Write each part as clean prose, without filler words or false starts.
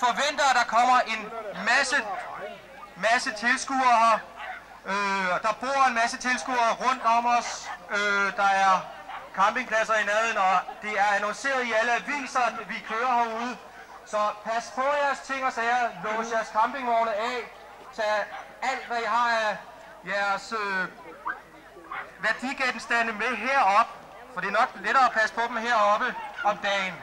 forventer, at der kommer en masse tilskuere her. Der bor en masse tilskuere rundt om os. Der er campingpladser i nærheden, og det er annonceret i alle aviser, at vi kører herude. Så pas på jeres ting og sager. Lås jeres campingvogne af. Tag alt, hvad I har af jeres værdigenstande med herop. For det er nok lettere at passe på dem heroppe om dagen.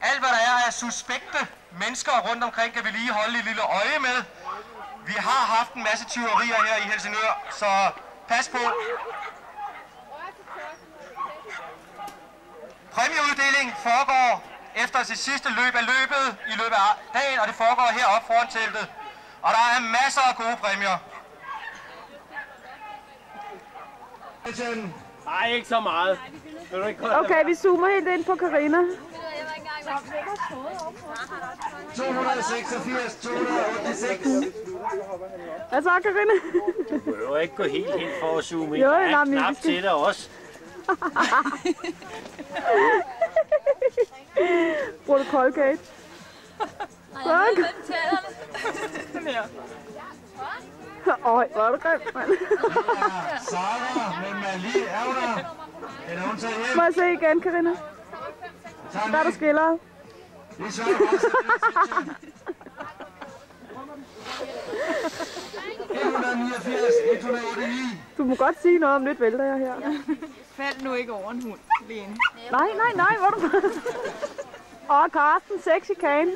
Alt, hvad der er af suspekte mennesker rundt omkring, kan vi lige holde et lille øje med. Vi har haft en masse tyverier her i Helsingør, så pas på. Præmieuddeling foregår efter det sidste løb af løbet i løbet af dagen, og det foregår heroppe foran teltet. Og der er masser af gode præmier. Nej, ikke så meget. Okay, vi zoomer helt ind på Karina. 286, 286. Hvad så, Karina? Du behøver ikke gå helt for at zoome ind. Jo, Der er en knap til dig også. Bruger du Colgate? Nej, jeg ved Øj, hvor er du grimt, mand. Sarah, men Mali er der. Eller hun tager hjem. Må jeg se igen, Karina? Der er der skiller. Det er så også 189, 189. Du må godt sige noget om lidt vælter jeg her. Fald nu ikke over en hund, Lene. Nej, hvor er du? Karsten, sexy kane.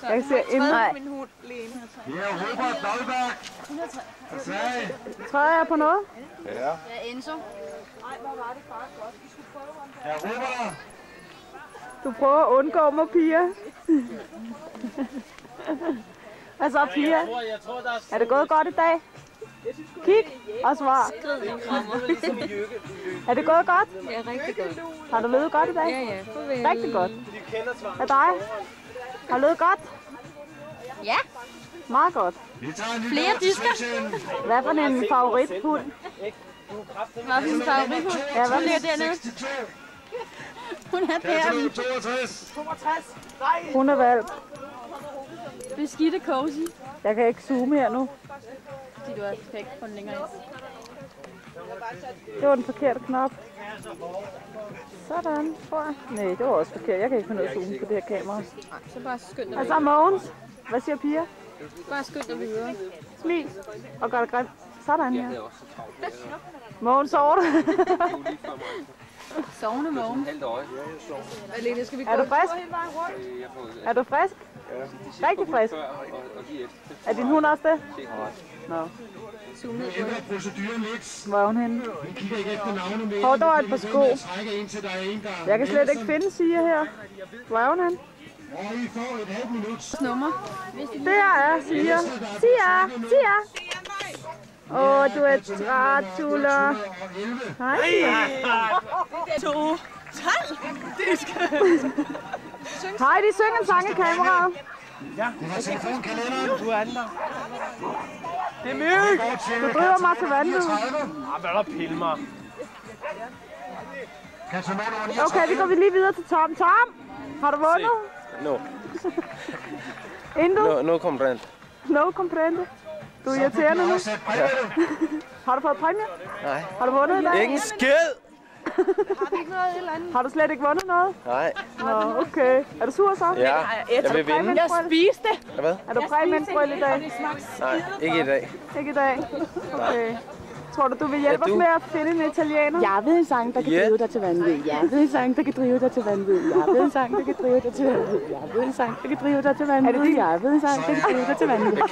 Jeg kan se ind. Nej. Min hund, Lene. Ja, Robert Dahlberg. Hvad sagde I? Træder jeg på noget? Ja. Ja, Enzo. Ja, Robert. Du prøver at undgå mig, Pia. Hvad så, Pia? Er det gået godt i dag? Kig og svar. Er det gået godt? Ja, rigtig godt. Har du løbet godt i dag? Ja, farvel. Rigtig godt. Hvad dig? Har du løbet godt? Ja. Meget godt. Flere disker. Hvad for en favorithund? Hvad for en favorithund? Ja, hvad Hun ligger dernede. Hun er der. 62. Hun er valgt. Beskidte cozy. Jeg kan ikke zoome her nu. Fordi du er perfekt på den længere ind. Det var den forkerte knap. Sådan, tror jeg. Nej, det var også forkert. Jeg kan ikke finde noget at zoome på det her kamera. Nej, så bare skynd dig Hvad så, Mogens? Hvad siger Pia? Bare skynd dig videre. Smil og gør det grimt. Sådan her. Mogens, sover du? Sovende morgen. Alene, skal vi gå Er du frisk? hele vejen rundt? Er du frisk? Ja. Rigtig frisk? Er din hund også det? Nå. Zoom ned på det. Proceduren lidt. Hvor er hun henne? Vi kigger ikke efter navne med. Hov, der var et par sko. Indtil der er en, der Jeg kan slet ikke finde Sia her. Hvor er hun henne? Og I får et halvt minut. Nummer. Der er Sia. Sia! Åh, du er træt, Tuller. Hej. 2, 12. Det skal... Hej, de synger en sang i kameraet. Ja, Det var telefonkalenderen. du er der. Det er myg. Du driver mig til vandet. Hvad der pille mig? Okay, vi går lige videre til Tom. Tom, har du vundet? No. Intet? No comprendo. No comprende. Du er irriterende nu. Har du fået præmie? Nej. Har du vundet i dag? Ikke en skid! Har du slet ikke vundet noget? Nej. Nå, okay. Er du sur så? Ja, jeg vil vinde. Jeg spiste. Hvad? Er du præmiensbrøl i dag? Nej, ikke i dag. Ikke i dag? Okay. Tror du vil hjælpe os med at finde en italiener? Jeg ved en sang, der kan drive dig til vanvid. Jeg ved en sang, der kan drive dig til vanvid. Jeg ved en sang, der kan drive dig til vanvid. Jeg ved en sang, der kan drive dig til vanvid. Jeg ved en sang, der kan drive dig til vanvid.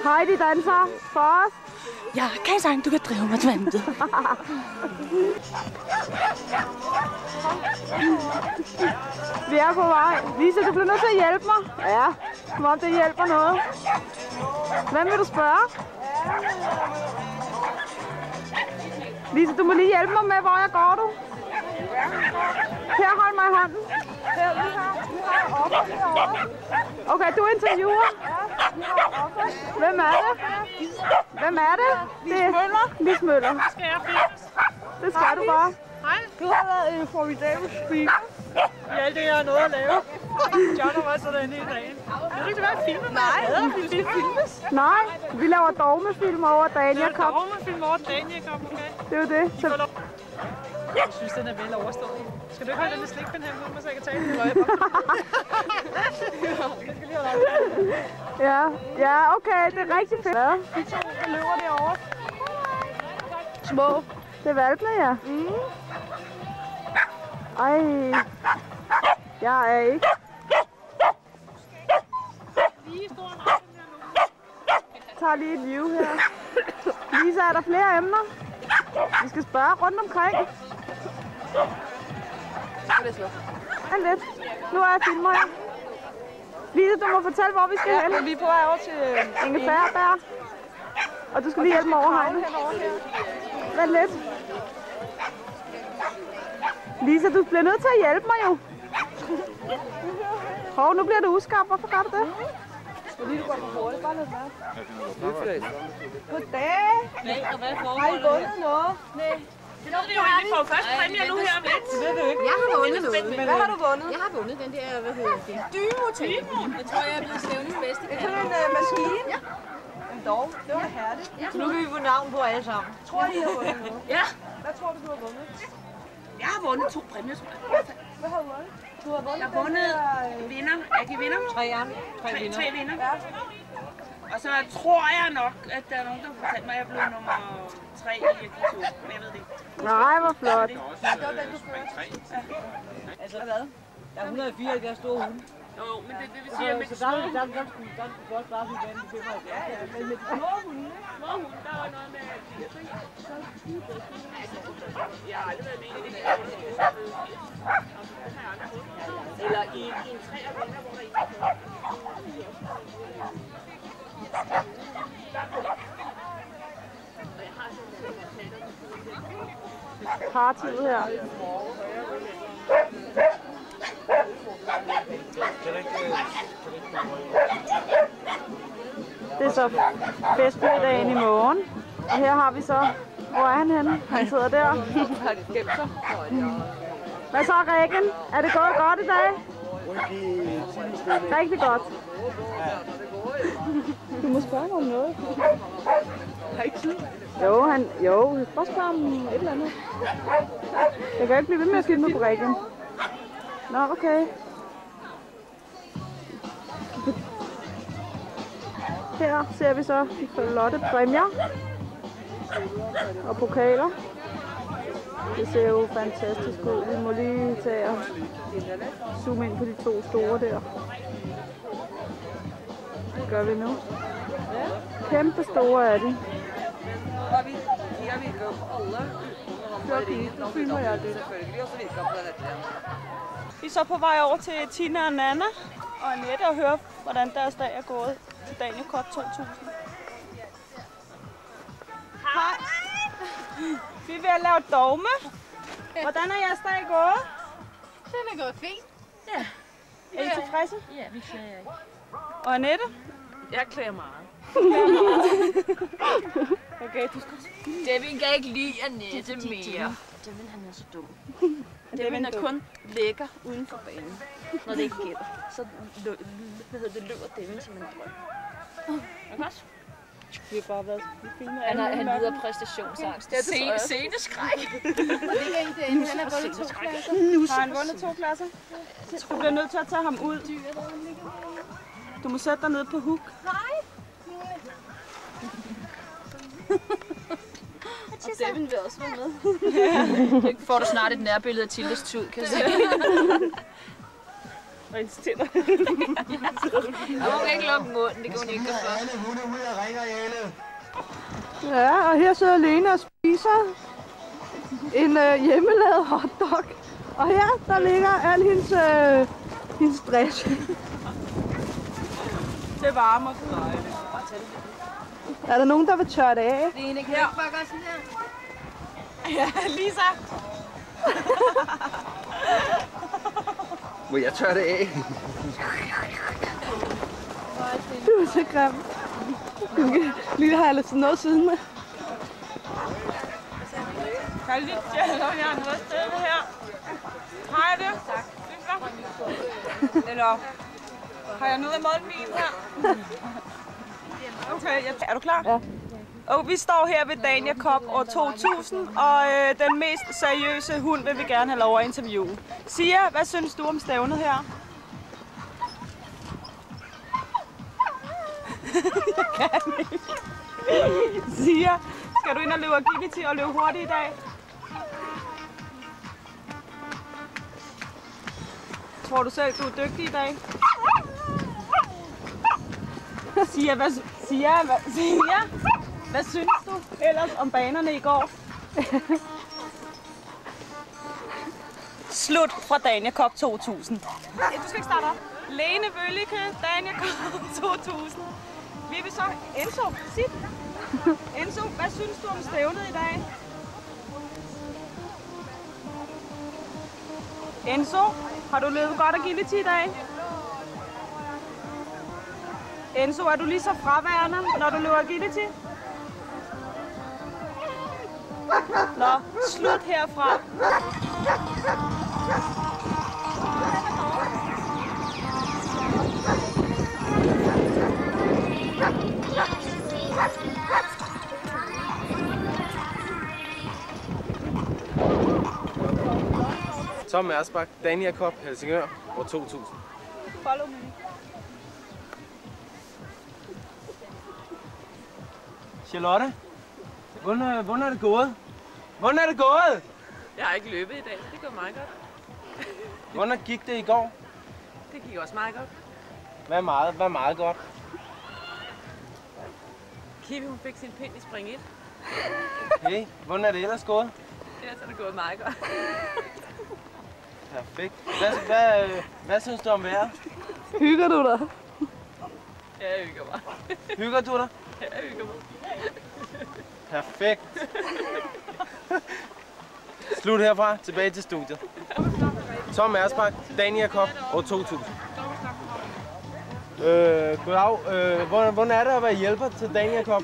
Hej, de danser for os. Jeg kan en sang, du kan drive mig til vanvid. Vi er på vej. Lisa, du bliver nødt til at hjælpe mig. Ja, som om det hjælper noget. Hvem vil du spørge? Lisa, du må lige hjælpe mig med, hvor jeg går, du. Her, hold mig i hånden. Okay, du interviewer. Hvem er det? Hvem er det? Det er Lis Møller. bare. Hej. Du har været en formidabel speaker. I alt det, jeg har nået at lave. John har været sådan hele dagen. Vil du ikke være filmet? Nej, vil det filmes? Nej, vi laver dogmefilm over Dania Cup. Dogmefilm over Dania Cup, okay? Det er jo det. Så... Jeg synes, den er vel overstået. Skal du ikke have den slikpind her med mig, så jeg kan tage den? Ja, okay, det er rigtig fedt. Hvad? De to, der løber derovre. Små. Det er valpene, ja. Ej. Jeg er ikke. Jeg tager lige et view her. Lisa, er der flere emner? Vi skal spørge rundt omkring. Vent lidt. Nu er jeg filmer her. Lisa, du må fortælle, hvor vi skal hen. Vi er på vej over til Ingefærbær. Og du skal lige hjælpe mig over hegnet. Vent lidt. Lisa, du bliver nødt til at hjælpe mig jo. Hov, nu bliver du uskarp. Hvorfor gør du det? Fordi du går for hurtigt. Bare lidt værd. Goddag. Har I vundet noget? Nej. Det ved vi jo ikke. Vi får først præmier nu her om lidt. Det ved vi jo ikke. Jeg har vundet noget. Hvad har du vundet? Jeg har vundet den der, hvad hedder det? Dymo-ting. Jeg tror, jeg er blevet stævnens bedste. Er det en maskine? Ja. Men dog, det var herligt. Ja. Så nu kan vi få navn på alle sammen. Tror I har vundet noget? Ja. Hvad tror du har vundet? Jeg har vundet 2 præmier, tror jeg. Hvad har du vundet? Du har vundet Jeg har vundet vinder. Er ikke vinder? 3 vinder. Ja. Og så tror jeg nok, at der er nogen, der har fortalt mig, at jeg blev nummer 3 i Q2. Men jeg ved det ikke. Nej, hvor flot. Det var den, du førte. Altså hvad? Der er 174 store hunde. Jo, men det vil sige, at med de små hunde, der skulle godt bare blive vandet i 75. Men med de små hunde, der var noget med... Jeg har aldrig været med i det. Eller i en 3 af vinder, hvor der ikke er noget. partiet her. Det er så festmiddagen i morgen. Og her har vi så, hvor er han henne? Han sidder der. Hvad så, Rikken? Er det gået godt i dag? Rigtig godt. Du må spørge mig om noget. Har ikke tid? Jo, jeg skal spørge om et eller andet. Jeg kan ikke blive ved med at filme på Rikken. Nå, okay. Her ser vi så de flotte præmier og pokaler. Det ser jo fantastisk ud. Vi må lige tage og zoome ind på de 2 store der. Det gør vi nu. Kæmpe store er de. Vi er så på vej over til Tina og Nana og Annette og høre, hvordan deres dag er gået til Dania Cup 2000. Hej! Vi er ved at lave dogme. Hvordan er jeres dag gået? Den er gået fint. Ja. Er I tilfredse? Ja, vi klager ikke. Og Annette? Jeg klager meget. Okay, du skal Devin kan ikke lide Annette mere. Devin, han er så dum. Devin er kun lækker uden for banen, når det ikke gælder. Så løber Devin som en drøm. Okay? Vi har bare været filmet. Han lider præstationsangst. Sceneskræk. Han har vundet 2 klasser. Har han vundet 2 klasser? Du bliver nødt til at tage ham ud. Du må sætte dig ned på hook. Og Devin vil også være med. Får du snart et nærbillede af Tildes tud, kan jeg sige. Og hendes tænder. Hun kan ikke lukke munden, det kan hun ikke gøre for. Alle hunde ud af ringarealet. Ja, og her sidder Lene og spiser en hjemmelavet hotdog. Og her, der ligger al hendes stress. Det varmer. Er der nogen, der vil tørre det af? Lene, kan du ikke bare gøre sådan her? Ja, Lisa. Må jeg tørre det af? Du er så grim. Lige har jeg lidt sådan noget siden med. er lidt sjældent, at jeg har noget sted her. Har jeg det? Tak. Eller har jeg noget af målvin her? Okay, er du klar? Ja. Og vi står her ved Dania Cup år 2000, og den mest seriøse hund vil vi gerne have lov at interviewe. Sia, hvad synes du om stævnet her? Jeg kan ikke. Sia, skal du ind og løbe agility og løbe hurtigt i dag? Tror du selv, du er dygtig i dag? Sia, hvad synes du ellers om banerne i går? Slut fra Dania Cup 2000. Du skal ikke starte op. Lene Vøllicke, Dania Cup 2000. Vi vil så... Enzo, sig. Enzo, hvad synes du om stævnet i dag? Enzo, har du løbet godt agility i dag? Enzo, er du lige så fraværende, når du løber agility? Nå, slut herfra. Tom Ersbak, Dania Cup, Helsingør, år 2000. Follow me. Charlotte, hvordan er det gået? Hvordan er det gået? Jeg har ikke løbet i dag, så det går meget godt. Hvordan gik det i går? Det gik også meget godt. Hvad meget godt? Kiwi, hun fik sin pind i spring 1. Okay, hvordan er det ellers gået? Ellers er det gået meget godt. Perfekt. Hvad synes du om vejret? Hygger du dig? Ja, jeg hygger mig. Hygger du dig? Ja, jeg hygger mig. Perfekt. Slut herfra, tilbage til studiet. Tom Ersbak, Dania Cup, år 2000. Goddag. Hvordan er det at være hjælper til Dania Cup?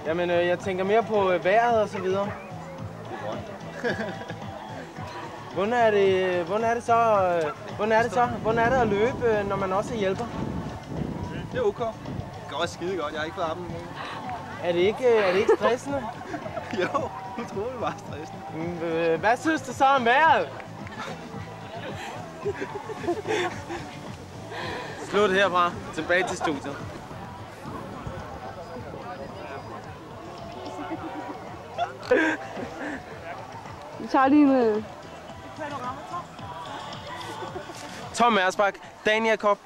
Jamen, jeg tænker mere på vejret og så videre. Hvordan er det at løbe, når man også er hjælper? Det er okay. Det går også skide godt. Jeg har ikke fået armen endnu. Er det ikke stressende? Jo, utroligt meget stressende. Hvad synes du så om vejret? Slut herfra. Tilbage til studiet. Vi tager lige en... Tom Ersbak, Dania Cup,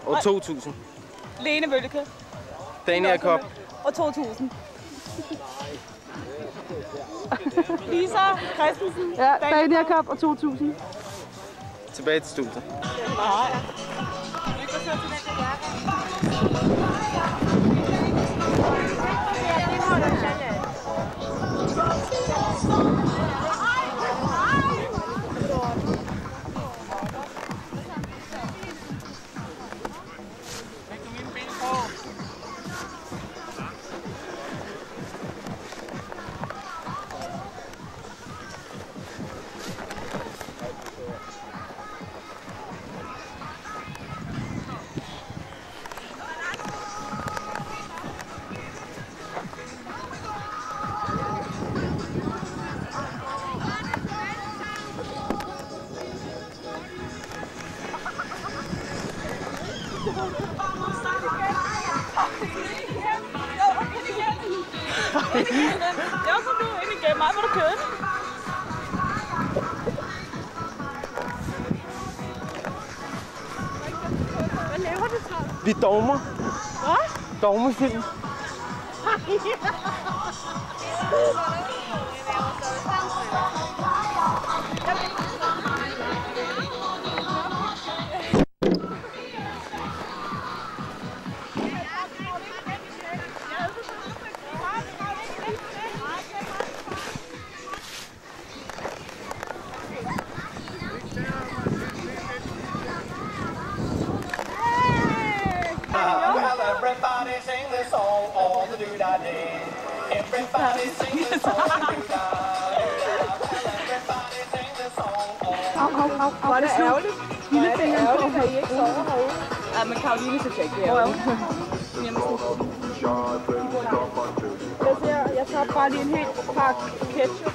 år 2000. Lene Vøllicke. Dania Cup. År 2000. Lisa Christensen. Ja, Dania Cup og 2000. Tilbage til studiet. Nej. Jeg kom nu ind igennem. Mig var du kød. Hvad laver du så? Vi dogmer. Hvad? Dogmefilm. Everybody sing this song, all the do-da-day. Everybody sing this song. Hvor er det ærgerligt. Lillefingeren på. Kan I ikke sove herude? Ja, men Karoline synes jeg ikke, det er ærgerligt. Jeg tager bare lige en hel pakke ketchup.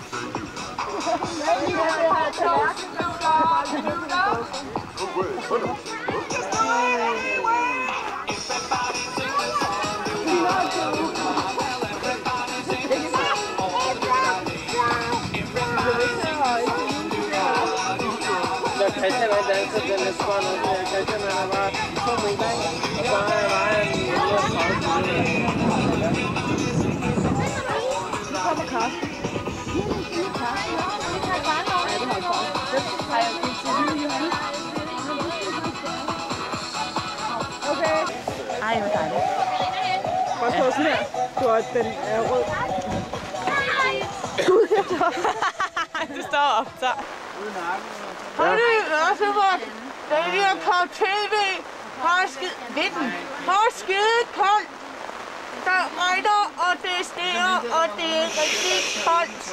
Christian er danser, den er spånd, og Christian er bare 2 meter, og så er jeg bare en lille. Nu kommer Karsten. Okay. Ej, hvor dejligt. Prøv at stå sådan her. Den er rød. Det står op, så. Har du også været den her kop tv? Har skide koldt. Der regner, og det sneer, og det er rigtig koldt.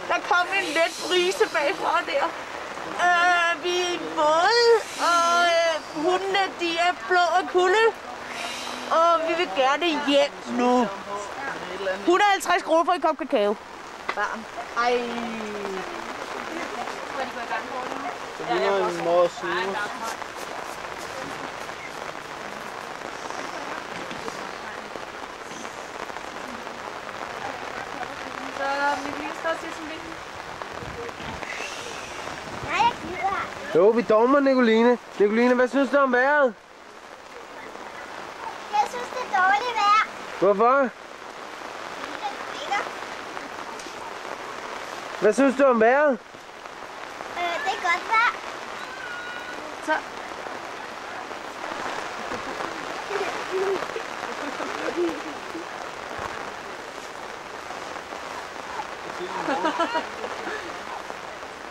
Der kom en let brise bagfra der. Vi er våde, og hundene de er blå og kulde. Og vi vil gerne hjem nu. 150 kroner for en kop kakao. Barn. Ej. Det ligner en mors snus. Så Nicoline står til som vinden. Nej, jeg gider. Jo, vi dommer, Nicoline. Nicoline, hvad synes du om vejret? Jeg synes, det er dårligt vejr. Hvorfor? Hvad synes du om vejret? Det er godt vejr. Så.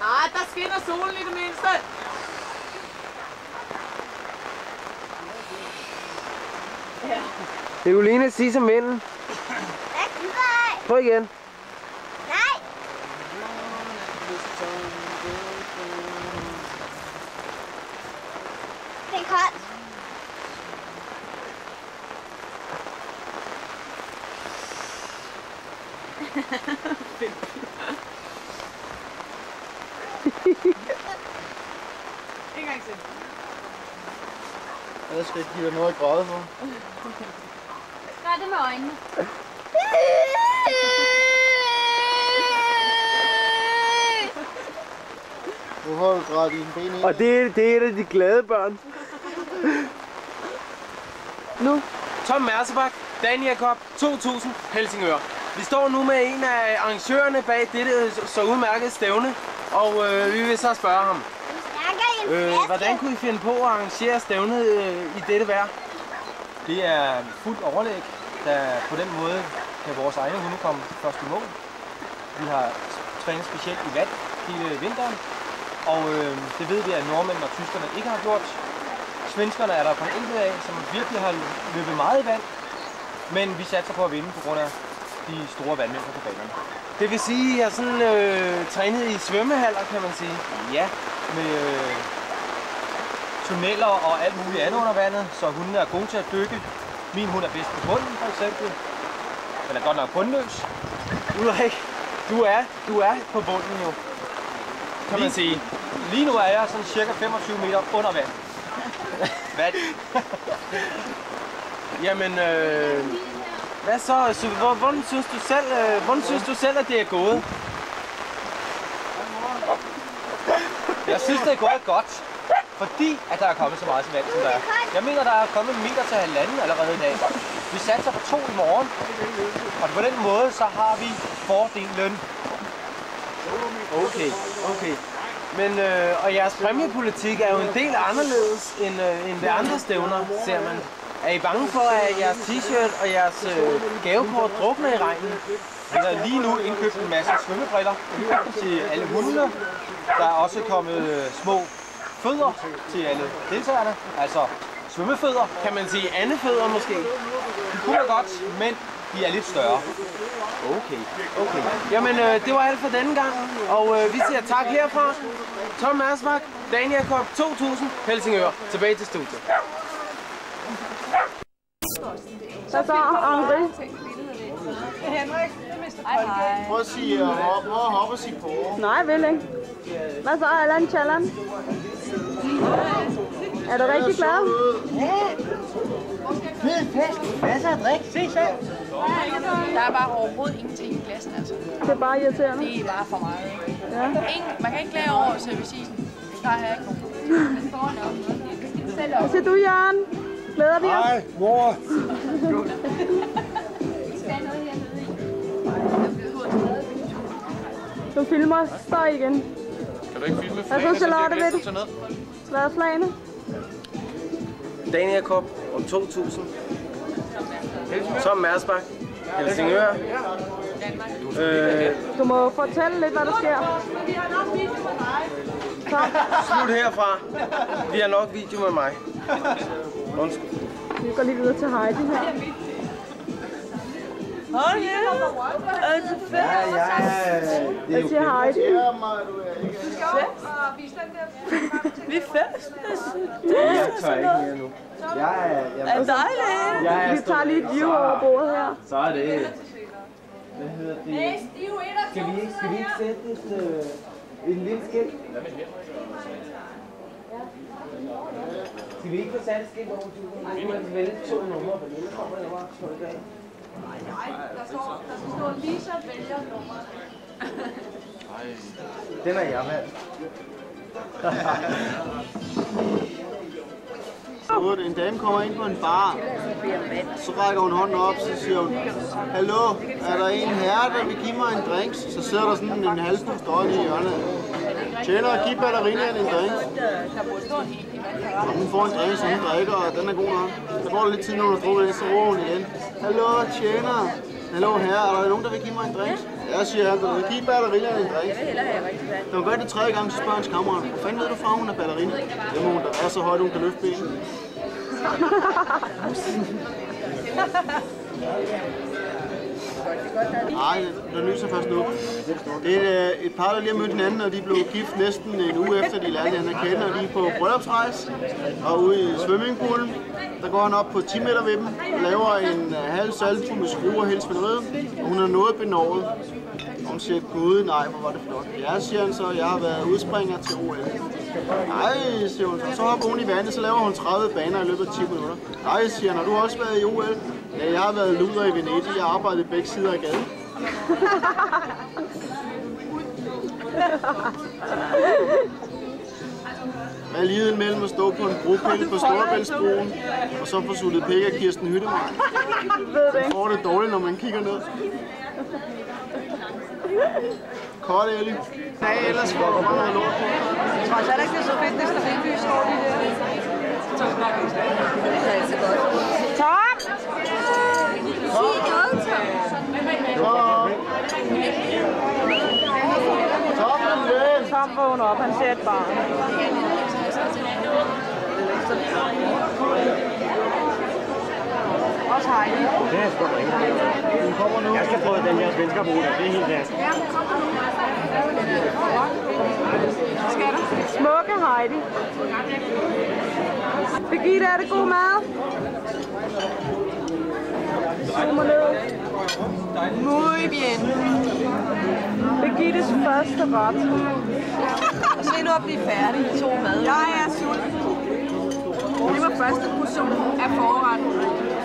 Ah, der skinner solen i det mindste. Ja. Nicoline, sig som vinden. Jeg gider ej. Prøv igen. Nej. Det er koldt. En gang til. Jeg skal ikke give dig noget at græde for. Gør det med øjnene. Hvorfor har du grædet dine ben ind? Og det er et af de glade børn. Nu. Tom Mersebak, Dania Cup 2000, Helsingør. Vi står nu med en af arrangørerne bag dette så udmærket stævne, og vi vil så spørge ham. Hvordan kunne I finde på at arrangere stævnet i dette vejr? Det er fuldt overlæg, da på den måde kan vores egne hunde komme først i mål. Vi har trænet specielt i vand hele vinteren, og det ved vi, at nordmænd og tyskerne ikke har gjort. Svenskerne er der på en enkelt af, som virkelig har løbet meget i vand, men vi satser på at vinde på grund af de store vandmængder på banerne. Det vil sige, at jeg er sådan trænet i svømmehaller, kan man sige. Ja, med tunneller og alt muligt andet under vandet, så hundene er gode til at dykke. Min hund er bedst på bunden, for eksempel. Den er godt nok bundløs. Ulrik, du er på bunden jo, kan man sige. Lige nu er jeg sådan cirka 25 meter under vand. Vand. Jamen, hvad så? Hvordan synes du selv, at det er gået? Jeg synes, det er gået godt, fordi at der er kommet så meget vand, som der er. Jeg mener, der er kommet 1 meter til 1,5 allerede i dag. Vi satser på 2 i morgen, og på den måde, så har vi fordelen. Okay. Men, og jeres præmiepolitik er jo en del anderledes end ved andre stævner, ser man. Er I bange for, at jeres t-shirt og jeres gavekort drukner i regnen? Vi har lige nu indkøbt en masse svømmebriller til alle hundene. Der er også kommet små fødder til alle deltagerne, altså svømmefødder. Kan man sige andefødder måske? Det kunne være godt, men de er lidt større. Okay. Jamen, det var alt for denne gang, og vi siger tak herfra. Tom Mersbach, Daniel Jacob, 2000, Helsingør. Tilbage til studiet. Hvad så, Henri? Henrik, Prøv at sige prøv at hoppe og sige på. Nej, jeg vil ikke. Hvad så, Allan Challan? Er du rigtig glad? Fed fest. Masser af drik. Se selv. Der er bare overhovedet ingenting i glassen, altså. Det er bare irriterende. Det er bare for meget. Ja. Man kan ikke klage over servicisen. Det plejer jeg ikke nogen. Hvad siger du, Jørgen? Glæder vi os? Hej, mor. Du filmer støj igen. Kan du ikke filme Hvad så, Charlotte, ved du? Hvad er flagene? Daniel Jacob om 2000. Tom Mersbach, Helsingør. Du må fortælle lidt, hvad der sker. Slut herfra. Vi har nok video med mig. Undskyld. Vi går lige videre til Heidi her. Hold ja. Altså fedt. Hvad siger Heidi? Vi fest. Jeg tør ikke mere nu. Er dejligt. Vi tager lige et view over bordet her. Så er det. Hvad hedder det? Skal vi ikke sætte en lille skilt? Skal vi ikke få sat et skilt over turen? Vi må vælge 2 numre, for det kommer jeg bare trykke af. Nej, der skal stå Lisa vælger nummer. Den er jeg valgt. En dame kommer ind på en bar, så rækker hun hånden op, så siger hun, hallo, er der en herre, der vil give mig en drink? Så sidder der sådan en halvfuld støjle i hjørnet. Tjener, giv ballerinaen en drink. Og hun får en drink, som hun drikker, og den er god nok. Så går der lidt tid, når hun har drukket det, så råber hun igen. Hallo, tjener. Hallo herre, er der nogen, der vil give mig en drink? Ja, siger han, du vil give ballerinaen en drink. Når hun gør det 3. gang, så spørger hans kammerat, hvor fanden ved du fra, hun er ballerina? Det må hun da være så højt, hun kan løfte benet. Nej, det lyser først nu. Det er et par, der lige har mødt hinanden, og de blev gift næsten en uge efter, de lærte hinanden at kende, og de er på bryllupsrejse. Og ude i swimmingpoolen, der går han op på 10 meter ved dem, og laver en halv salto med skruer helt svineriet, og hun er noget benovet. Og hun siger, gud nej, hvor var det flot. Ja, siger han så, jeg har været udspringer til OL. Nej, siger hun så. Så hopper hun i vandet, så laver hun 30 baner i løbet af 10 minutter. Nej, siger han, har du også været i OL? Ja, jeg har været luder i Venedig. Jeg har arbejdet i begge sider af gaden. Hvad er ligheden mellem at stå på en bropille på Storebæltsbroen, og så få suttet pæk af Kirsten Hyttemark? Man får det dårligt, når man kigger ned. Kort, Ellie. Nej, ellers får du bare noget lort på. Jeg tror heller ikke, det er så fedt, hvis der er en står lige der. Tom! Tom vågner op, han ser et barn. Også Heidi. Det er sgu da ikke. Jeg skal prøve den her svenskerbro, det er helt der. Smukke Heidi. Birgitte, er det god mad? Zoomer ned. Muy bien. Birgittes første ret. Se nu at blive færdig. 2 mad. Jeg er sulten. Det var første portion af forretten.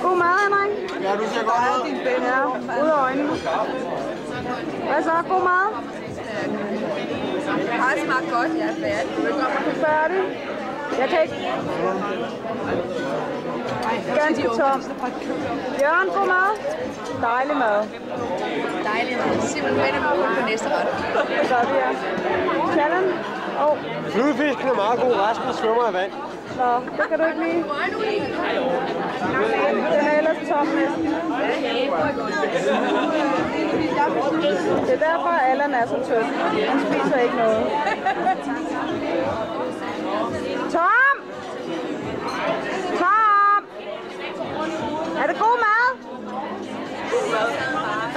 God mad, Henrik. Ja, du ser godt ud. Ja, ud af øjnene. Hvad så? God mad? Det har smagt godt. Jeg er færdig. Du er færdig? Jeg kan ikke. Ganske tom. Jørgen, god mad. Dejlig mad. Dejlig mad. Simpelthen på næste ret. Det gør vi, ja. Challen? Flugefisken er meget god. Resten svømmer i vand. Nå, det kan du ikke lide. Den er ellers tom næsten. Det er derfor, at Allan er så tynd. Han spiser ikke noget. Tom! Tom! Er det god mad?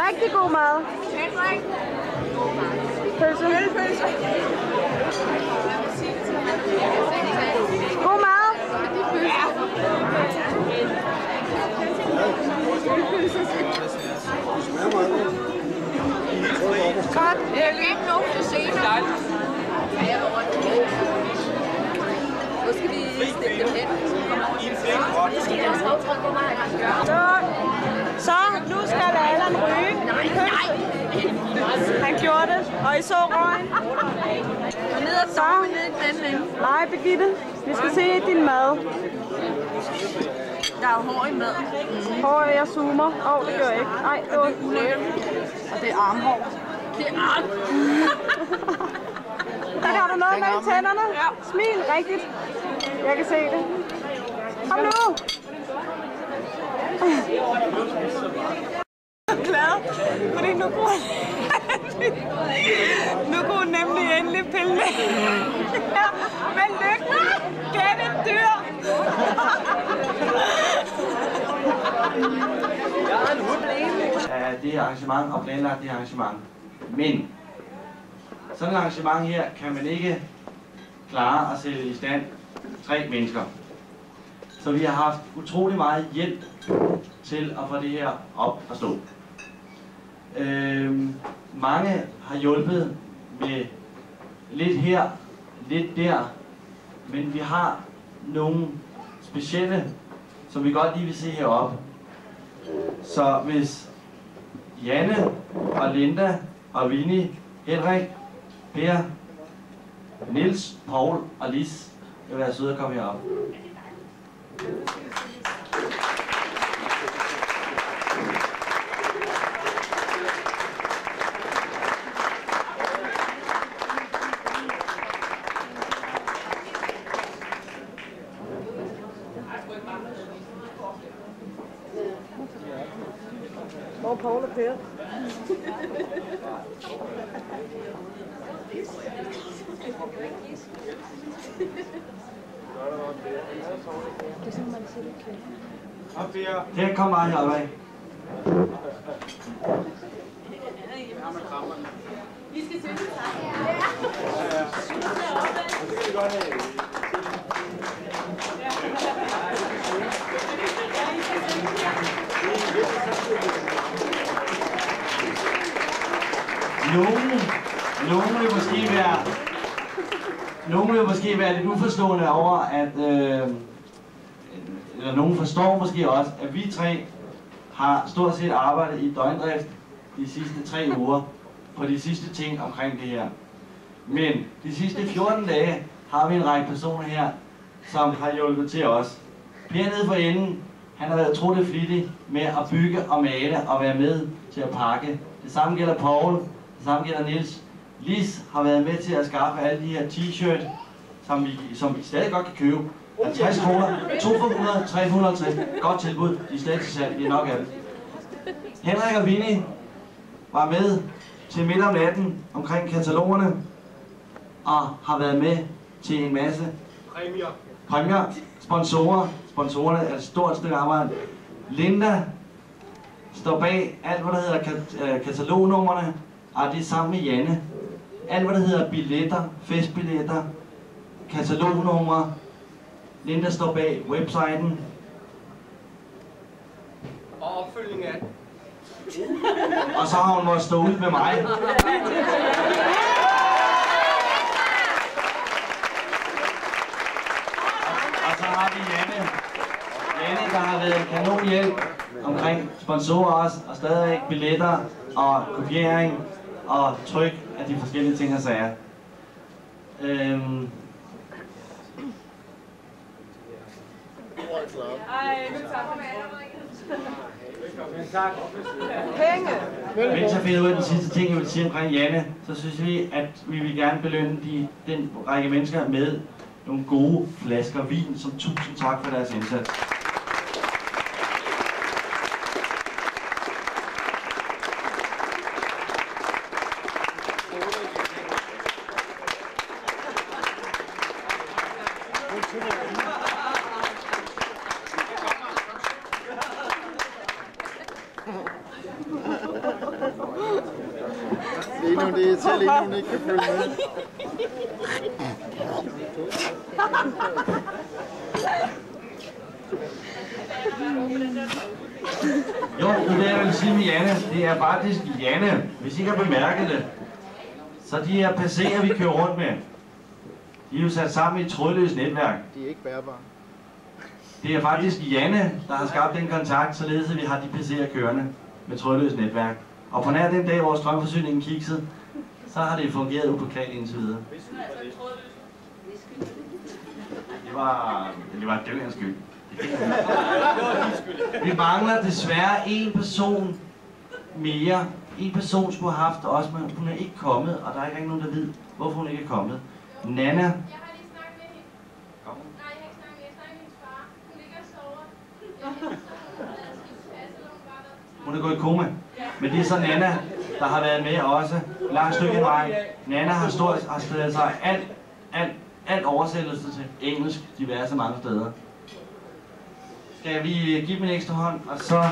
Rigtig god mad. Pølse. God mad. Godt. Jeg vil ikke nogen til senere. Nu skal vi stikke dem hen. Så, nu skal Allan ryge. Han gjorde det, og I så røgen. Og ned og sove ned i den ende. Nej, Birgitte, vi skal se din mad. Der er hår i maden. Hår, jeg zoomer. Det gør jeg ikke. Nej, det var og det er armhår. Det er arm. Der har du noget mellem tænderne. Ja. Smil rigtigt. Jeg kan se det. Kom nu. Jeg er glad, fordi nu kunne hun nemlig endelig pille det. Men lykke, get et dyr. Af det arrangement og planlagt det arrangement. Men sådan et arrangement her kan man ikke klare at sætte i stand 3 mennesker. Så vi har haft utrolig meget hjælp til at få det her op at stå. Mange har hjulpet med lidt her, lidt der, men vi har nogle specielle, som vi godt lige vil se heroppe. Så hvis Janne og Linda og Vinnie, Henrik, Per, Niels, Paul og Lis vil være søde at komme herop. Hvor Paul og Per? Per, kom bare heroppe af. Vi skal til. Nogen vil måske være lidt uforstående over, at eller nogen forstår måske også, at vi 3 har stort set arbejdet i døgndrift de sidste 3 uger på de sidste ting omkring det her. Men de sidste 14 dage har vi en række personer her, som har hjulpet til os. Per nede for enden, han har været utrolig flittig med at bygge og male og være med til at pakke. Det samme gælder Paul, det samme gælder Niels. Lis har været med til at skaffe alle de her t-shirt, som vi stadig godt kan købe. 50 kroner, 2 for 100, 3 for 150. Godt tilbud, de er stadig til salg, det er nok af det. Henrik og Vinnie var med til midt om natten omkring katalogerne og har været med til en masse præmier, sponsorerne er et stort stykke arbejde. Linda står bag alt, hvad der hedder katalognummerne, og det er sammen med Janne. Alt, hvad der hedder billetter, festbilletter, katalognumre. Linda står bag websiden. Og opfølging af den. Og så har hun måttet stå ud med mig. Og så har vi Janne. Janne, der har været en kanon hjælp omkring sponsorer også, og stadig billetter og kopiering og tryk af de forskellige ting og sager. Mens jeg finder ud af den sidste ting, jeg vil sige omkring Janne, så synes vi, at vi vil gerne belønne den række mennesker med nogle gode flasker vin, som tusind tak for deres indsats. men det er til lige, hun ikke kan følge med. Jo, det jeg vil sige med Janne, det er faktisk Janne, hvis I ikke har bemærket det. Så de her passerer, vi kører rundt med, de er jo sat sammen i et trådløst netværk. De er ikke bærbare. Det er faktisk Janne, der har skabt den kontakt, således at vi har de passerer kørende med trådløst netværk. Og på nær den dag, hvor strømforsyningen kiksede, så har det fungeret upåklageligt indtil videre. Det var dødens skyld. Vi mangler desværre en person mere. En person skulle have haft også, men hun er ikke kommet, og der er ikke nogen, der ved, hvorfor hun ikke er kommet. Nana. Jeg har lige snakket med hende. Kom. Nej, jeg har ikke snakket med hende. Jeg snakker med hendes far. Hun ligger og sover. Hun er gået i koma. Men det er så Nana, der har været med også. Langt stykke i vejen. Nana har stillet sig alt oversættelse til engelsk, diverse mange steder. Skal vi give dem en ekstra hånd, og så...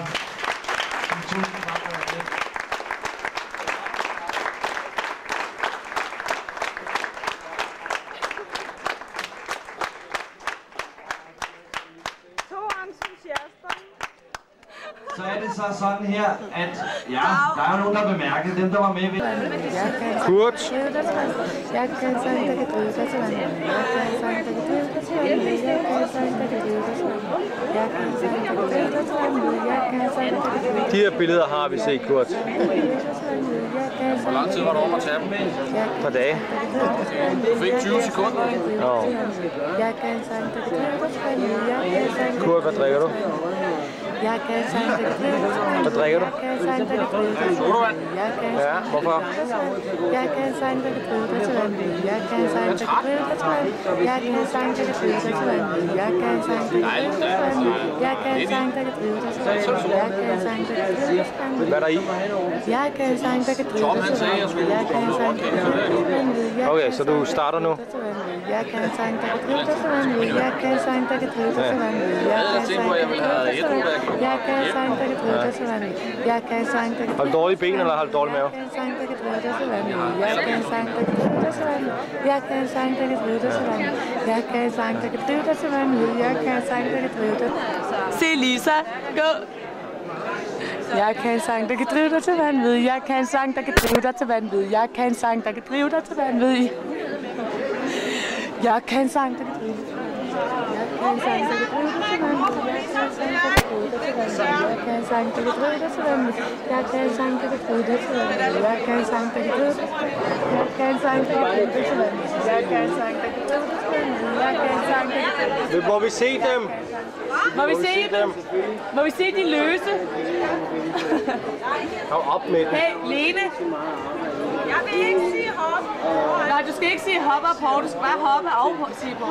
Så er det så sådan her, at ja, der er jo nogen, der bemærker dem, der var med ved. Kurt. Jeg kan sang, der kan drive dig til vandet. Jeg kan sang, der kan drive dig til vandet. Jeg kan sang, der kan drive dig til vandet. Jeg kan sang, der kan drive dig til vandet. Jeg kan sang, der kan drive dig til vandet. De her billeder har vi set, Kurt. Hvor lang tid var du om at tage dem? Et par dage. Du fik 20 sekunder, ikke? Jo. Jeg kan sang, der kan drive dig til vandet. Jeg kan sang, Kurt, hvad drikker du? jeg kan sang, der kan drive dig til vandet. Hvad drikker du? Jeg kan sang, der kan drive dig til vandet. Sodavand? Ja, hvorfor? Jeg kan sang, der kan drive dig til vandet. Jeg kan sang, der kan drive dig til vandet. Jeg kan sang, der kan drive dig til vandet. Jeg kan sang, der kan drive dig til vandet. Jeg kan sang, der kan drive dig til vandet. Jeg kan sang, der kan drive dig til vandet. Hvad er der i? Jeg kan sang, der kan drive dig til vandet. Jeg kan sang, der kan drive dig til vandet. Okay, så du starter nu. Jeg kan sang, der kan drive dig til vandet. Jeg kan sang, der kan drive dig til vandet. Jeg kan sang, der kan drive dig til vandet. Jeg kan sang, der kan drive dig til vandet. Jeg kan sang, der kan Har du dårlige ben, eller har du dårlig mave? jeg kan sang, der kan drive dig til vandet. Jeg kan sang, der kan drive dig til vandet. Jeg kan sang, der kan drive dig til vandet. Jeg kan sang, der kan drive dig til vandet. Jeg kan sang, der kan drive dig. Se Lisa, gå! Jeg kan sang, der kan drive dig til vanvid. Jeg kan sang, der kan drive dig til vanvid. Jeg kan sang, der kan drive dig til vanvid. Jeg kan sang, der kan drive dig til vanvid. Jeg kan sang, der kan drive dig til vanvid. Jeg kan sang, der kan drive dig til vanvid. Jeg kan sang, der kan drive dig til vanvid. Jeg kan sang, der kan drive dig til vanvid. Jeg kan sang, der kan drive dig til vanvid. Jeg kan sang, der kan drive dig til vanvid. Jeg kan sang, der kan drive dig til vanvid. Må vi se dem? Må vi se dem? Må vi se de løse? Kom op med dem. Hey, Lene. Jeg vil ikke sige hop. Nej, du skal ikke sige hop og på. Du skal bare hoppe og sige på.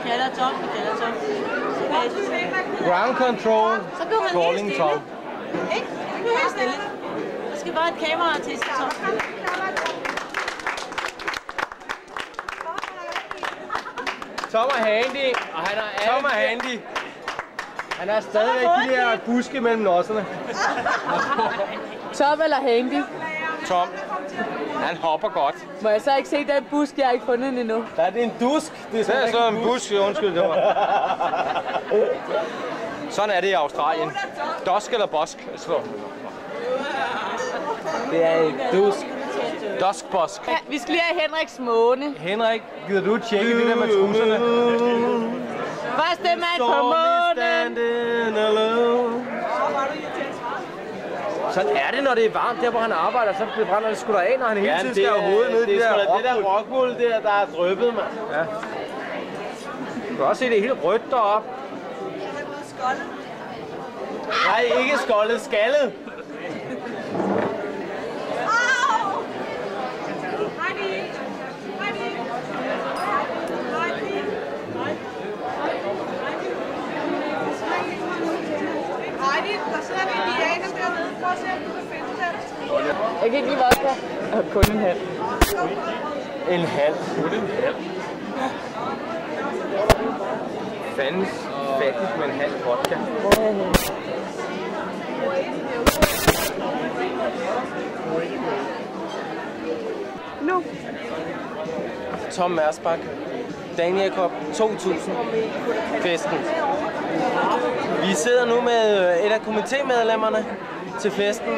Kalder Tom. Ground control. Så bliver han Calling helt Tom. stille. Ikke? Så bliver han stille. Der skal bare et kamera til Tom. Tom er handy, og han er Tom er handy. Han er stadigvæk de der buske mellem nosserne. Tom eller handy? Tom. Han hopper godt. Må jeg så ikke se den busk, jeg har ikke fundet den endnu? Der er det en dusk. Det er så en busk, undskyld det var. Sådan er det i Australien. Dusk eller bosk. Det er en dusk. Duskbosk. Ja, vi skal lige have Henriks måne. Henrik, gider du tjekke det der med trusserne? Første mand på månen. Sådan er det, når det er varmt, der hvor han arbejder, så brænder det sgu da af, når han hele tiden skal have hovedet ned i det der rockwool der er drøbet, mand. Ja. Du kan også se, det er helt rødt deroppe. Nej, ikke skoldet, skaldet. Jeg kan ikke lide vodka. Kun en halv. En halv. Fandens fattigt med en halv vodka. Nu. Tom Mersbach, Daniel Jacob 2000, festen. Vi sidder nu med et af komitémedlemmerne til festen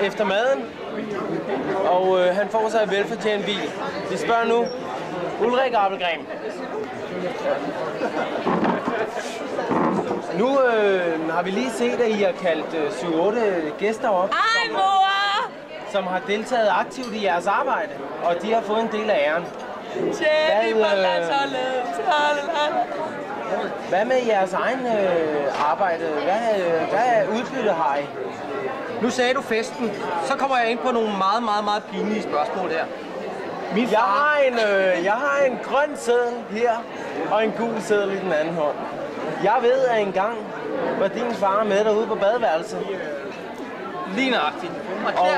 efter maden, og han får sig en velfortjent bil. Vi spørger nu Ulrik Appelgren. Nu har vi lige set, at I har kaldt 7-8 gæster op. Ej, mor! Som har deltaget aktivt i jeres arbejde, og de har fået en del af æren. Hvad med jeres egen arbejde? Hvad udbytte har I? Nu sagde du festen, så kommer jeg ind på nogle meget pinlige spørgsmål her. Jeg har en grøn seddel her, og en gul seddel i den anden hånd. Jeg ved, at engang var din far med derude på badeværelset. Lige nøjagtigt. Og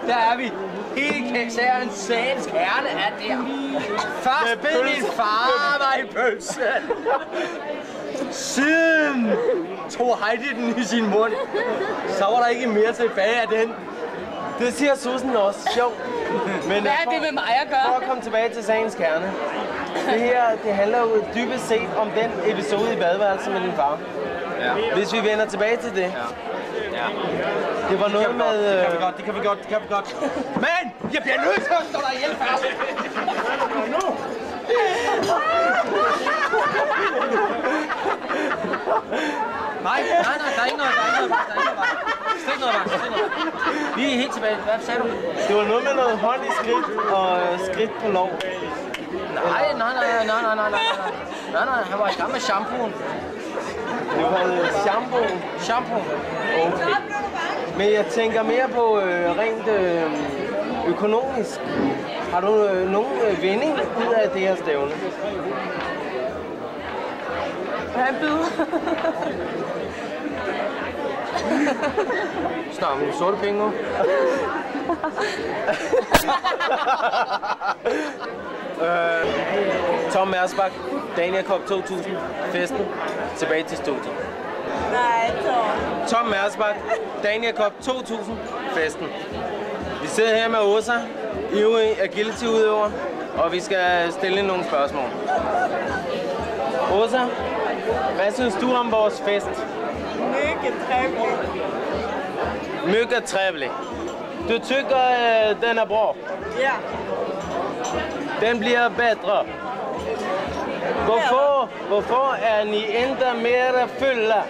der er vi. Hele karakterens sagens kerne er der. Først ved min far var i pølse. Siden tog Heidi den i sin mund. Så var der ikke mere tilbage af den. Det siger Susan også. Sjov. Men hvad er det med mig at gøre? For at komme tilbage til sagens kerne. Det her, det handler jo dybest set om den episode i badeværelset med din far. Ja. Hvis vi vender tilbage til det. Ja. Det var noget med... Det kan vi godt. Men jeg bliver nødt til at stå der ihjel først. Nu! Nej, der er ikke noget. Stik noget. Vi er helt tilbage. Hvad sagde du? Det var noget med noget hånd i skridt og skridt på lov. Nej, han var i gang med shampooen. Det var shampoo. Okay. Men jeg tænker mere på rent økonomisk. Har du nogen vinding ud af det her stævne? Hvad byder? Snakker vi sorte penge nu? Tom Mersbach, Daniel Jacob 2000, festen, tilbage til studiet. Nej, Tom Mersbach, Daniel Jacob 2000, festen. Vi sidder her med Åsa, ivrig agility-udøver, og vi skal stille nogle spørgsmål. Åsa, hvad synes du om vores fest? Mycket trevlig. Du tycker den er bra? Ja. Den bliver bedre. Hvorfor er ni inte mer fulla?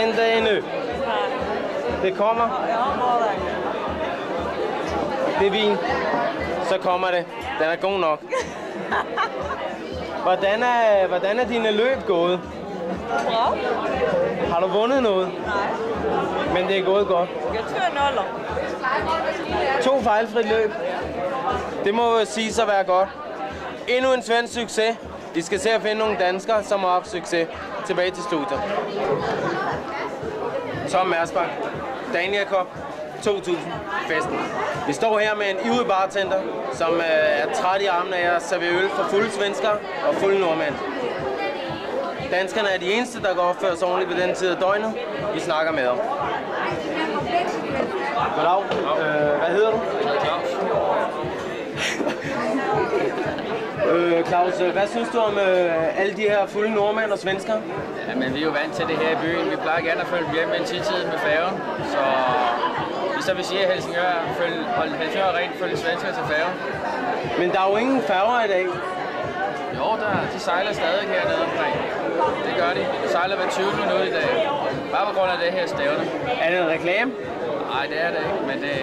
Inte endnu. Det kommer. Det er vin. Så kommer det. Den er god nok. Hvordan er dine løb gået? Bra. Har du vundet noget? Nej. Men det er gået godt. Jeg tror 0. 2 fejlfrit løb. Det må sige at være godt. Endnu en svensk succes. Vi skal se at finde nogle danskere, som har haft succes. Tilbage til studiet. Tom Mersbach, Daniel Jacob 2000, festen. Vi står her med en ivrig bartender, som er træt i armen af at servere øl for fulde svensker og fulde nordmænd. Danskerne er de eneste, der går opføre sig ordentligt ved den tid af døgnet. Vi snakker med dem. Goddag. Hvad hedder du? Claus. Claus, hvad synes du om alle de her fulde nordmænd og svensker? Jamen, vi er jo vant til det her i byen. Vi plejer gerne at følge hjem med en tid med færgen. Så hvis der vil sige, at Helsingør er rent følge svensker til færgen. Men der er jo ingen færger i dag. Jo, de sejler stadig hernede omkring. Det gør de. De sejler hver 20 minutter i dag. Bare på grund af det her stævne. Er det en reklame? Nej, det er det ikke. Men det,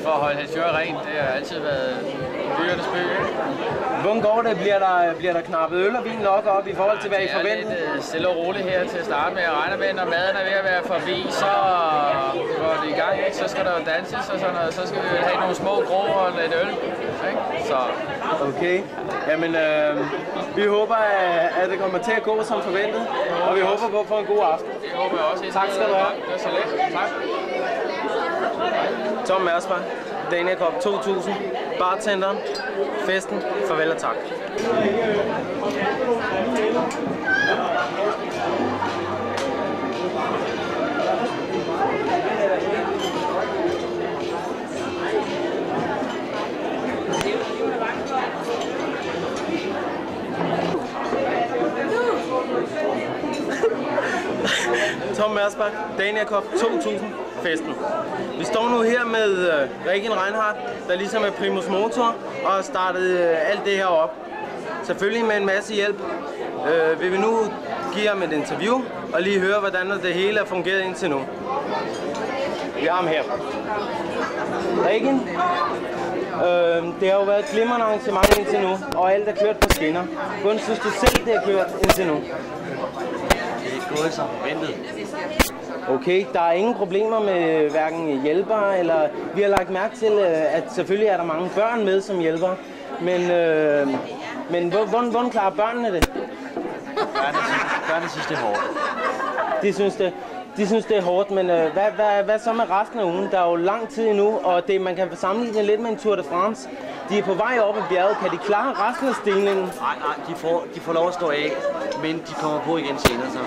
for at holde Helsingør rent, det har altid været byernes by. Hvordan går det? Bliver der knappet øl og vin nok op i forhold til, hvad I forventer? Det er lidt stille og roligt her til at starte med. Jeg regner med, når maden er ved at være forbi, så går det i gang. Ikke? Så skal der jo danses og sådan noget. Så skal vi have nogle små grå og lidt øl. Ikke? Så. Okay. Jamen, vi håber, at det kommer til at gå som forventet. Og vi håber på at få en god aften. Det håber jeg også. Tak skal du have. Det var så let. Tak. Tom Mersbach, Dania Cup 2000, bartenderen, festen, farvel og tak. Tom Mersbach, Dania Cup 2000, festen. Vi står nu her med Regin Reinhardt, der ligesom er primus motor og har startet alt det her op. Selvfølgelig med en masse hjælp. Vi vil nu give ham et interview og lige høre, hvordan det hele er fungeret indtil nu. Vi har ham her. Regin, det har jo været et glimrende arrangement indtil nu, og alt er kørt på skinner. Hvordan synes du selv, det er kørt indtil nu? Det er gået som forventet. Okay, der er ingen problemer med hverken hjælpere, eller vi har lagt mærke til, at selvfølgelig er der mange børn med som hjælpere, men hvordan klarer børnene det? Børnene synes, det er hårdt. De synes, det er hårdt, men hvad så med resten af ugen? Der er jo lang tid endnu, og man kan sammenligne lidt med en Tour de France. De er på vej op ad bjerget. Kan de klare resten af stigningen? Nej, de får lov at stå af, men de kommer på igen senere. Så.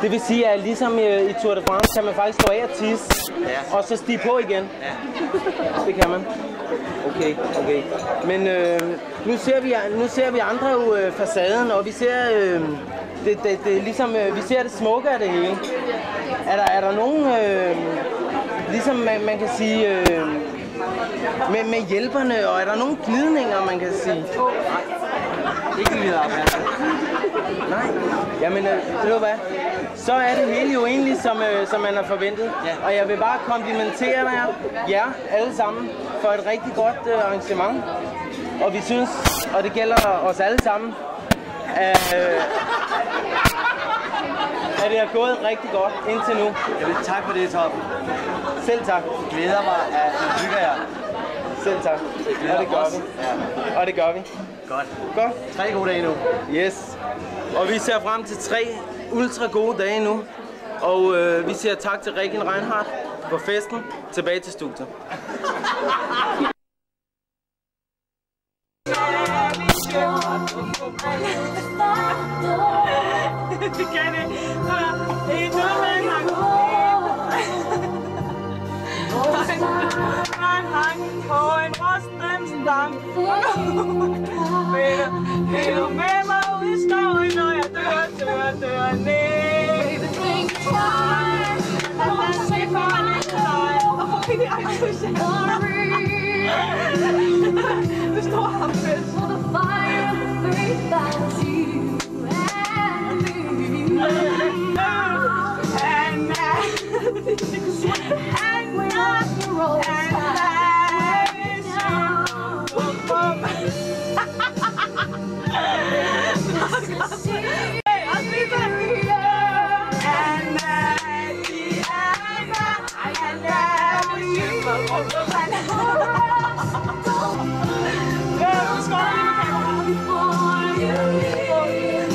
Det vil sige, at ligesom i Tour de France kan man faktisk stå af og tisse, og så stige på igen? Ja. Det kan man. Okay. Men nu ser vi andre jo facaden, og vi ser vi ser det smukke af det hele. Er der nogen, ligesom man kan sige, med hjælperne, og er der nogle glidninger, man kan sige? Nej, ikke videre op her. Nej, jamen ved du hvad? Så er det hele jo egentlig, som man har forventet. Ja. Og jeg vil bare komplimentere jer alle sammen for et rigtig godt arrangement. Og vi synes, og det gælder os alle sammen, at det har gået rigtig godt indtil nu. Jeg vil takke for det, Tom. Selv tak. Jeg glæder mig, at du hygger jer. Selv tak. Og det gør vi. Ja. Og det gør vi. Godt. 3 gode dage nu. Yes. Og vi ser frem til 3 ultra gode dage nu. Og vi siger tak til Regin Reinhardt på festen. Tilbage til studiet. Det kan det. Det er noget med en hang på en rosten stang. Vil du med mig ud i skoven, når jeg dør ned? Lad mig se for en lille løg. Det står ham fælles.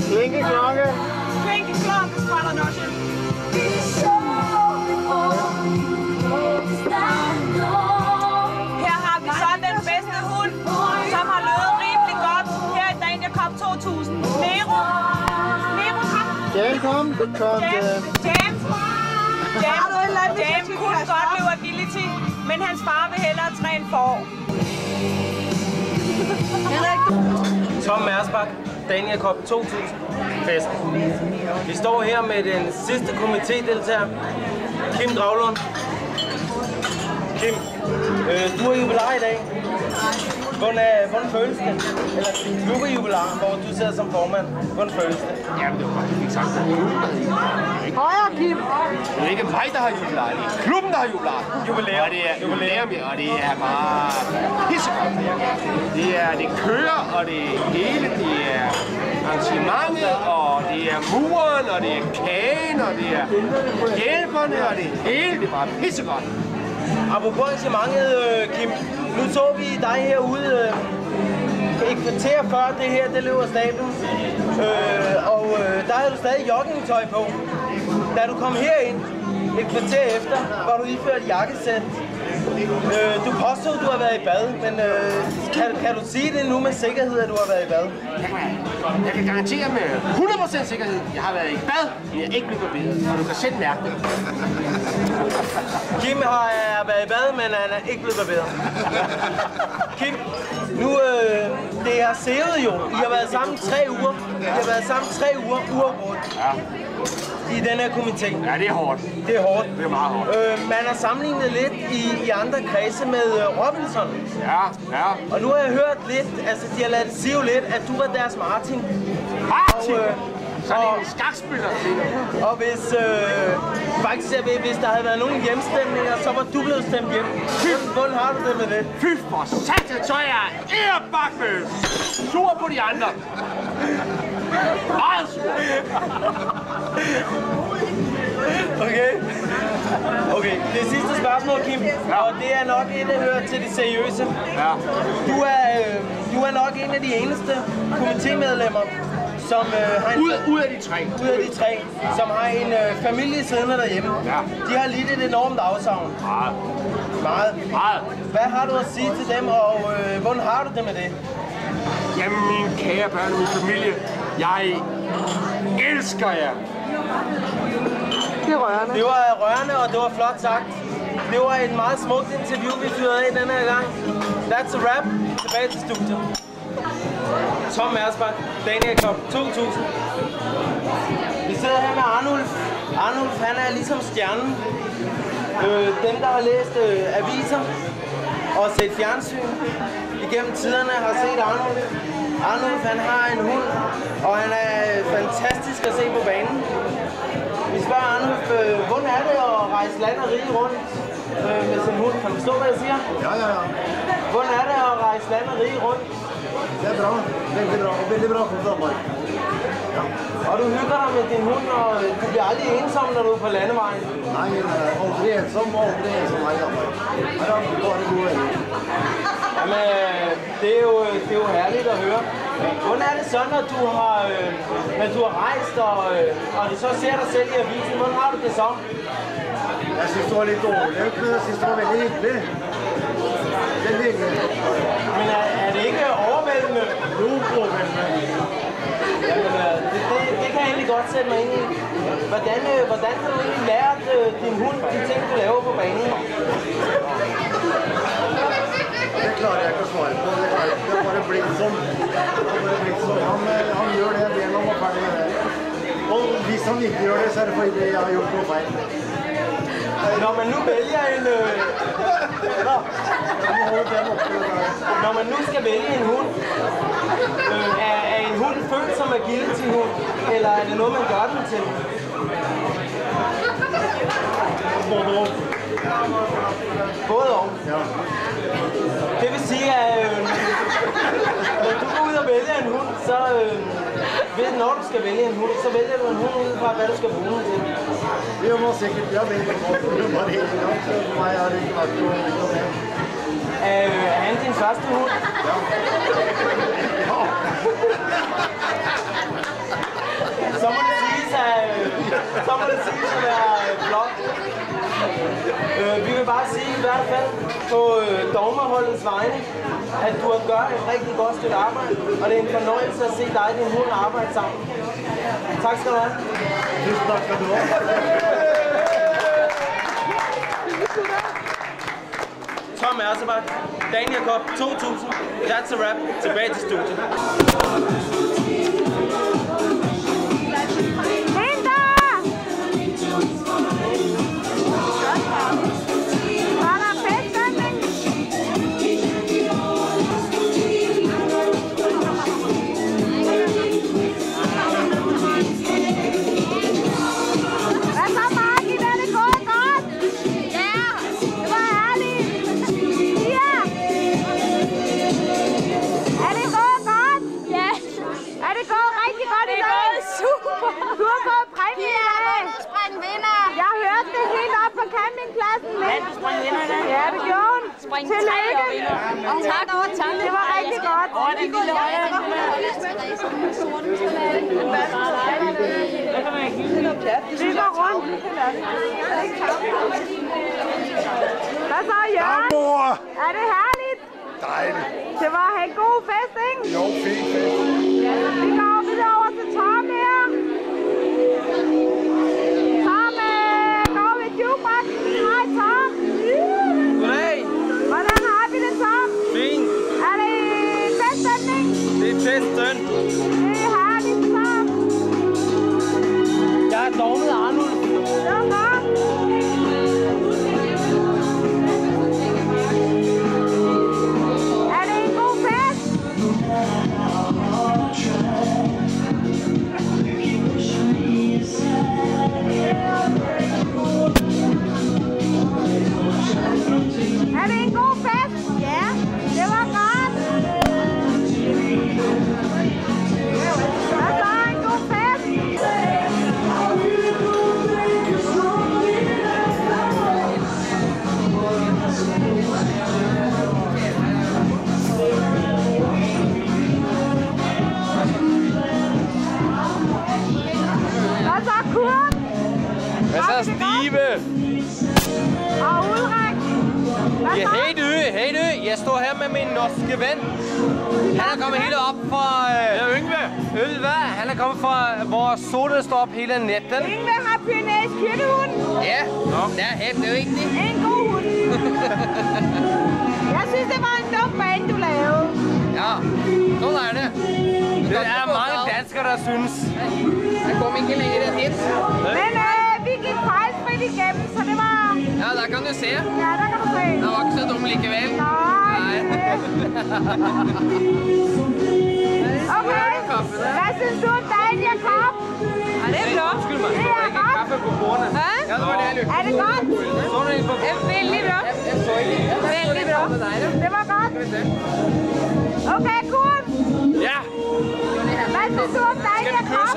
Klinkeklokke. Klinkeklokke, sprætter Nosje. Her har vi så den bedste hund, som har løbet rimelig godt her i Dania Cup 2000. Nero, kom. Jam, kom. Jam kunne godt løbe agility, men hans far vil hellere træne for. Tom Mersbach, Dania Cup 2000, festen. Vi står her med den sidste komitédeltager, Kim Draglund. Kim, du er jubilar i dag. Hvordan føles det? Eller du er jubilar, hvor du sidder som formand. Hvordan føles det? Jamen, det var faktisk ikke sagt. Højre, Kim! Det er ikke mig, der har jubilar. Det er klubben, der har jubilar. Jubilæum. Og det er jubilæum, og det er bare pissegodt. Det kører, og det er hele. Det er arrangementet, og det er muren, og det er kagen, og det er hjælperne, og det hele. Det er bare pissegodt. Apropos arrangementet, Kim, nu så vi dig herude et kvarter før det her, det løber stablen. Der havde du stadig joggingtøj på. Da du kom herind et kvarter efter, var du iført jakkesæt. Du påstår, at du har været i bad, men kan du sige det nu med sikkerhed, at du har været i bad? Jeg kan garantere med 100% sikkerhed, jeg har været i bad, men jeg er ikke blevet barberet, og du kan selv mærke det. Kim har været i bad, men han er ikke blevet barberet. Kim, nu det har sævet jo. I har været sammen 3 uger. I har været sammen 3 uger uafbrudt. Ja. I den her komité. Ja, det er hårdt. Det er hårdt. Det er meget hårdt. Man har sammenlignet lidt i andre kredse med Robinson. Ja, ja. Og nu har jeg hørt lidt, altså de har ladet sige jo lidt, at du var deres Martin. Martin? Sådan en skakspiller. Og hvis, faktisk, hvis der havde været nogle hjemstemninger, så var du blevet stemt hjem. Hvordan har du det med det? Fy for satan, så er jeg ærbakmøs. Sur på de andre. Meget sur. Okay, det sidste spørgsmål, Kim, og det er nok et, der hører til det seriøse. Ja. Du er nok en af de eneste komitémedlemmer, som har en... Ud af de tre, som har en familie siddende derhjemme. Ja. De har lidt et enormt afsavn. Meget. Hvad har du at sige til dem, og hvordan har du det med det? Jamen, mine kære børn og min familie, jeg elsker jer. Det er rørende. Det var rørende, og det var flot sagt. Det var et meget smukt interview, vi fyrede af den her gang. That's a wrap. Tilbage til studiet. Tom Mersbach, Dania Cup 2000. Vi sidder her med Arnulf. Arnulf, han er ligesom stjernen. Dem, der har læst aviser og set fjernsyn igennem tiderne, har set Arnulf. Arnulf, han har en hund, og han er fantastisk at se på banen. Vi spørger Arnulf, hvordan er det at rejse land og rige rundt med sin hund? Kan du forstå, hvad jeg siger? Ja. Hvordan er det at rejse land og rige rundt? Det er bra. Veldig bra for Danmark. Ja. Og du hygger dig med din hund, og du bliver aldrig ensom, når du er på landevejen? Nej, aldrig ensom her i Danmark. Jeg har bare gode venner. Jamen, det er jo herligt at høre. Hvordan er det så, når du har rejst, og du så ser dig selv i avisen? Hvordan har du det så? Jeg synes, det var lidt dårligt, men jeg synes, det var veldig hyggeligt. Men er det ikke overvældende? Jo, overvældende. Jamen, det kan jeg egentlig godt sætte mig ind i. Hvordan har du egentlig lært din hund de ting, du laver på banen? Det klarer jeg ikke at svare på. Det har bare blitt sånn. Han gjør det når han er ferdig med det. Og hvis han ikke gjør det, så er det fordi jeg har gjort noe feil. Når man nu vælger når man nu skal vælge en hund, er en hund født som agility-hund, eller er det noget, man gør den til? Både og. Ja. Det vil sige, at når du går ud og vælger en hund, så når du skal vælge en hund, så vælger du en hund ud fra, hvad du skal bruge den til. Det må sikkert, jeg ved ikke, det var det hele gang, så for mig har det ikke været noget med. Er han din første hund? Ja. Så må det siges at være flot. Vi vil bare sige i hvert fald på dogmerholdets vegne, at du har gjort et rigtig godt stykke arbejde, og det er en fornøjelse at se dig og din hund arbejde sammen. Tak skal du have. Tusind tak skal du have. Tom Mersbach, Dania Cup 2000. That's a wrap. Tilbage til studiet. Du har fået præmie i dag. Springvinder. Jeg hørte det helt op på campingpladsen. Springvinder. Ja, det gjorde hun. Tillykke. Tak. Det var rigtig godt. Det er lille højre. Vi går rundt. Hvad så, Jørgen? Mor! Er det herligt? Dejligt. Det var en god fest, ikke? Jo, fint fest. Vi går videre over til Tom her. Tom går ved jukeboxen. Hej, Tom. Goddag. Hvordan har vi det, Tom? Fint. Er det feststemning? Det er feststøn. Det er herligt, Tom. Jeg er dogmet Arnold. Det var godt. Er det en god fest? Er det en god fest? Ja, det var godt. Hvad så en god fest? Hvad så Kurt? Hvad så Stive? Og Ulrik? Ja, hey du. Jeg står her med min norske ven. Han er kommet helt op fra... Yngve. Han er kommet fra, hvor solen står op hele natten. Yngve har pyrenæisk kyttehund. Ja, det er helt rigtigt. En god hund. Jeg synes, det var en dum bane, du lavede. Ja, sådan er det. Det er mange danskere, der synes. Der kom ikke længere hit. Men vi gik fejlfrit igennem, så det var... Ja, der kan du se. Ja, der kan du se. Der var ikke så dum alligevel. Nej. Okay, hvad synes du om Dania Cup? Ja, det er flot. Undskyld mig. Det er godt. Kaffe på bordene. Ja, det var det. Er det godt? Sådan en på bordene. Vældig bra. Vældig bra. Det var godt. Okay, cool. Ja. Hvad synes du om Dania Cup?